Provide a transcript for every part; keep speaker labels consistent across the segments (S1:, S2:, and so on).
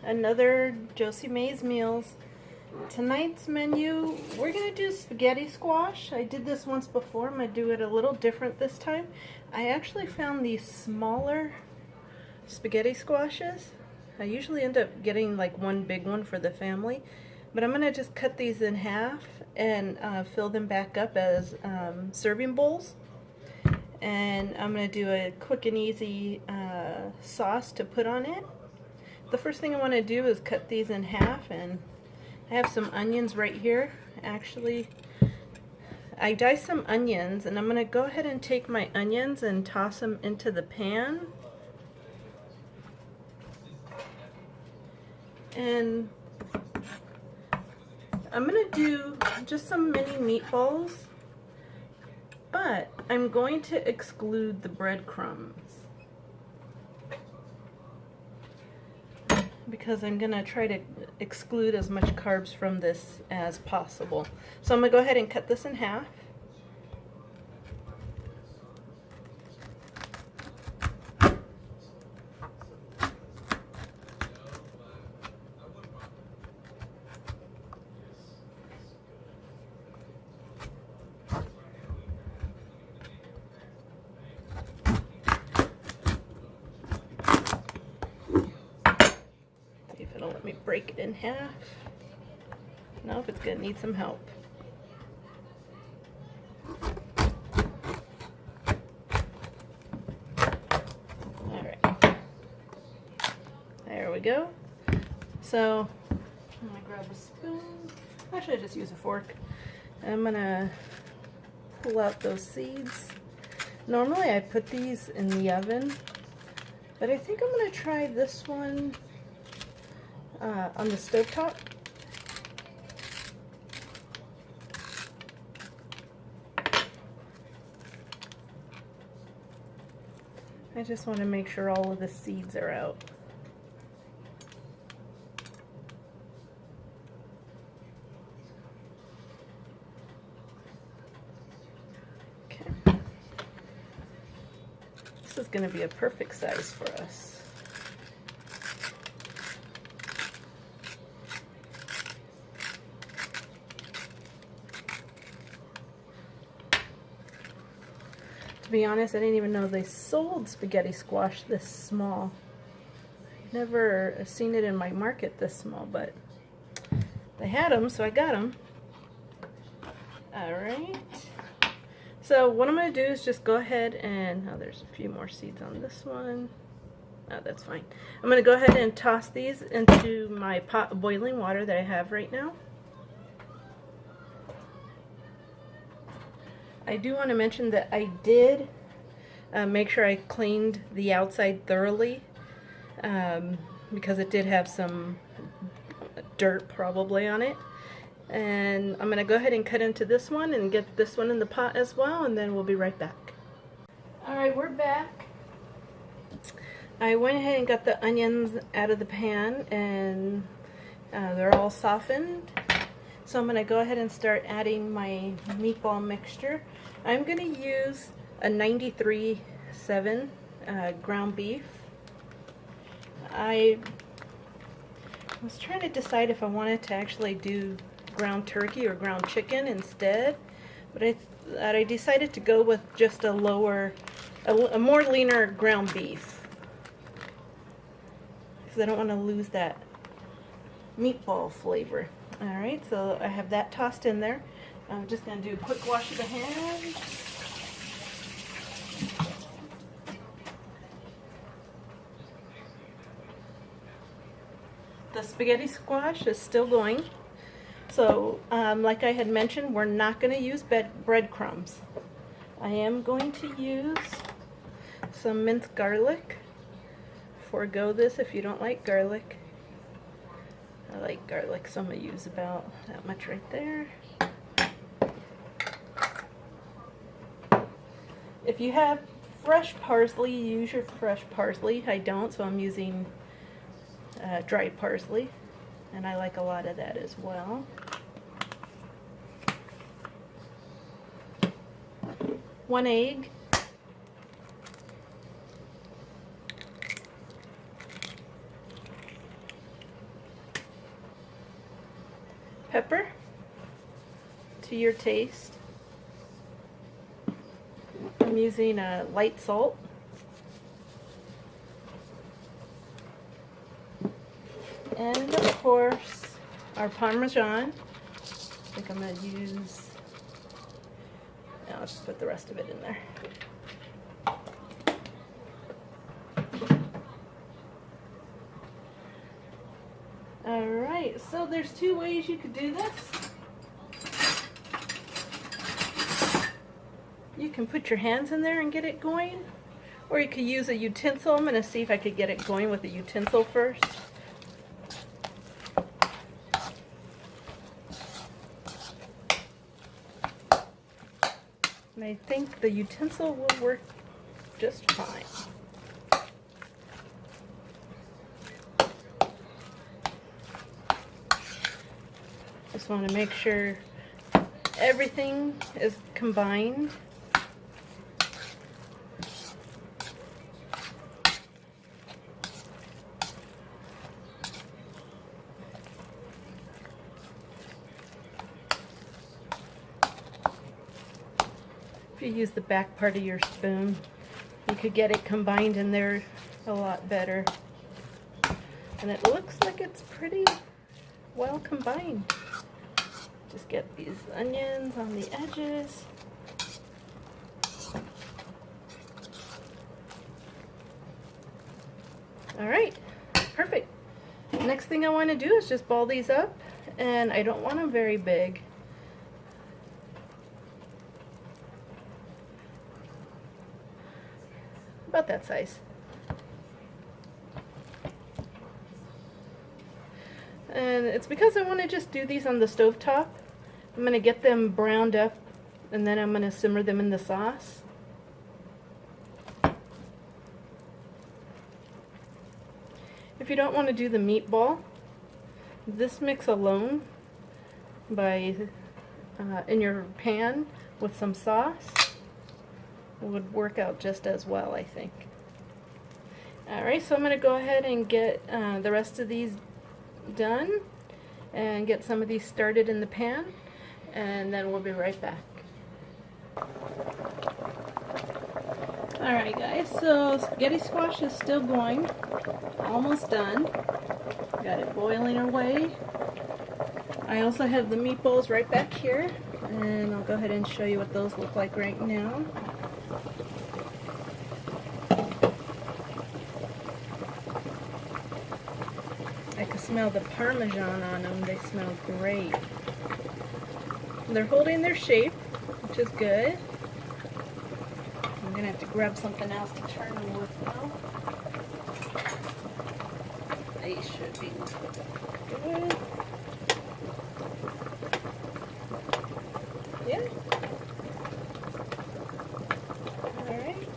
S1: another Josie Mae's Meals. Tonight's menu, we're going to do spaghetti squash. I did this once before. I'm going to do it a little different this time. I actually found these smaller spaghetti squashes. I usually end up getting like one big one for the family, but I'm going to just cut these in half and fill them back up as serving bowls. And I'm going to do a quick and easy sauce to put on it. The first thing I want to do is cut these in half, and I have some onions right here. Actually, I diced some onions, and I'm going to go ahead and take my onions and toss them into the pan. And I'm going to do just some mini meatballs, but I'm going to exclude the breadcrumbs because I'm going to try to exclude as much carbs from this as possible. So I'm going to go ahead and cut this in half. Let me break it in half. Nope, it's gonna need some help. Alright. There we go. So, I'm gonna grab a spoon. Actually, I just use a fork. I'm gonna pull out those seeds. Normally, I put these in the oven, but I think I'm gonna try this one on the stovetop. I just want to make sure all of the seeds are out. Okay. This is going to be a perfect size for us. To be honest, I didn't even know they sold spaghetti squash this small. Never seen it in my market this small, but they had them, so I got them. Alright. So what I'm going to do is just go ahead and, oh, there's a few more seeds on this one. Oh, that's fine. I'm going to go ahead and toss these into my pot of boiling water that I have right now. I do want to mention that I did make sure I cleaned the outside thoroughly because it did have some dirt probably on it. And I'm going to go ahead and cut into this one and get this one in the pot as well, and then we'll be right back. Alright, we're back. I went ahead and got the onions out of the pan, and they're all softened. So I'm going to go ahead and start adding my meatball mixture. I'm going to use a 93.7 ground beef. I was trying to decide if I wanted to actually do ground turkey or ground chicken instead, but I decided to go with just a more leaner ground beef because I don't want to lose that meatball flavor. Alright, so I have that tossed in there. I'm just going to do a quick wash of the hands. The spaghetti squash is still going. So, like I had mentioned, we're not going to use breadcrumbs. I am going to use some minced garlic. Forgo this if you don't like garlic. I like garlic, so I'm going to use about that much right there. If you have fresh parsley, use your fresh parsley. I don't, so I'm using dried parsley, and I like a lot of that as well. 1 egg. to your taste. I'm using a light salt. And of course, our parmesan. I think I'm going to use, I'll just put the rest of it in there. Alright, so there's two ways you could do this. You can put your hands in there and get it going, or you could use a utensil. I'm going to see if I could get it going with a utensil first. And I think the utensil will work just fine. Just want to make sure everything is combined. If you use the back part of your spoon, you could get it combined in there a lot better. And it looks like it's pretty well combined. Just get these onions on the edges. Alright, perfect. Next thing I want to do is just ball these up, and I don't want them very big. About that size. And it's because I want to just do these on the stove top. I'm going to get them browned up, and then I'm going to simmer them in the sauce. If you don't want to do the meatball, this mix alone in your pan with some sauce would work out just as well, I think. Alright, so I'm going to go ahead and get the rest of these done and get some of these started in the pan, and then we'll be right back. Alright guys, so spaghetti squash is still going, almost done. Got it boiling away. I also have the meatballs right back here, and I'll go ahead and show you what those look like right now. I can smell the parmesan on them. They smell great. They're holding their shape, which is good. I'm going to have to grab something else to turn them with now. They should be good. Yeah. Alright.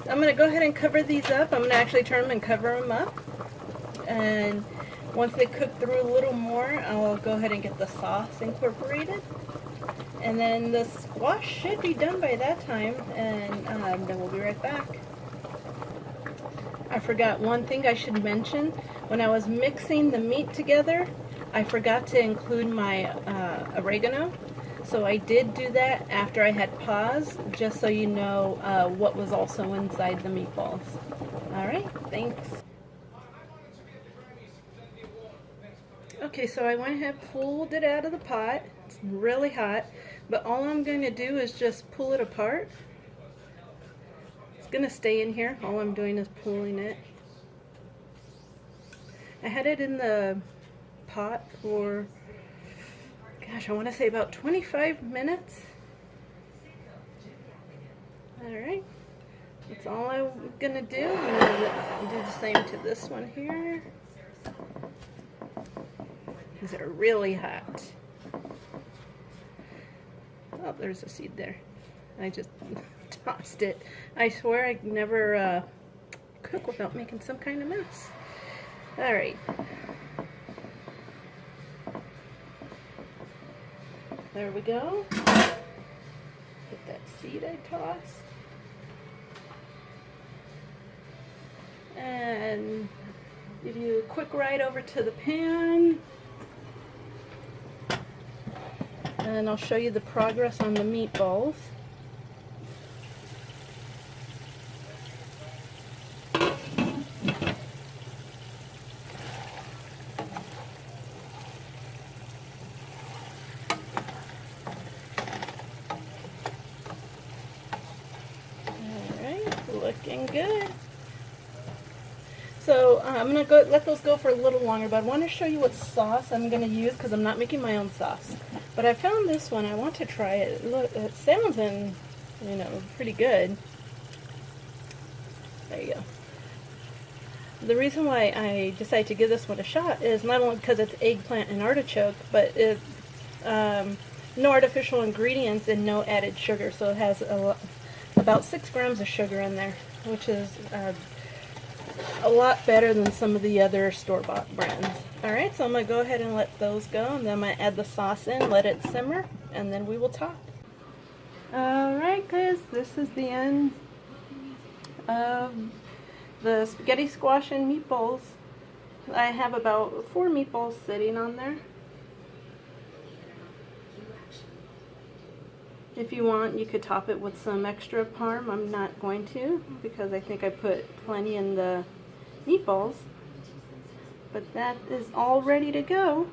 S1: I'm going to go ahead and cover these up. I'm going to actually turn them and cover them up. And once they cook through a little more, I'll go ahead and get the sauce incorporated. And then the squash should be done by that time, and then we'll be right back. I forgot one thing I should mention. When I was mixing the meat together, I forgot to include my oregano. So I did do that after I had paused, just so you know what was also inside the meatballs. Alright, thanks. Okay, so I went ahead and pulled it out of the pot. It's really hot, but all I'm going to do is just pull it apart. It's going to stay in here. All I'm doing is pulling it. I had it in the pot for, gosh, I want to say about 25 minutes. Alright, that's all I'm going to do. I'm going to do the same to this one here. These are really hot. Oh, there's a seed there. I just tossed it. I swear I never cook without making some kind of mess. Alright. There we go. Get that seed I tossed. And give you a quick ride over to the pan. and I'll show you the progress on the meatballs. Alright, looking good. So I'm going to let those go for a little longer, but I want to show you what sauce I'm going to use because I'm not making my own sauce. But I found this one. I want to try it. Look, it sounds pretty good. There you go. The reason why I decided to give this one a shot is not only because it's eggplant and artichoke, but it's no artificial ingredients and no added sugar. So it has about 6 grams of sugar in there, which is a lot better than some of the other store-bought brands. Alright, so I'm going to go ahead and let those go, and then I'm going to add the sauce in, let it simmer, and then we will talk. Alright guys, this is the end of the spaghetti squash and meatballs. I have about 4 meatballs sitting on there. If you want, you could top it with some extra parm. I'm not going to because I think I put plenty in the meatballs. But that is all ready to go.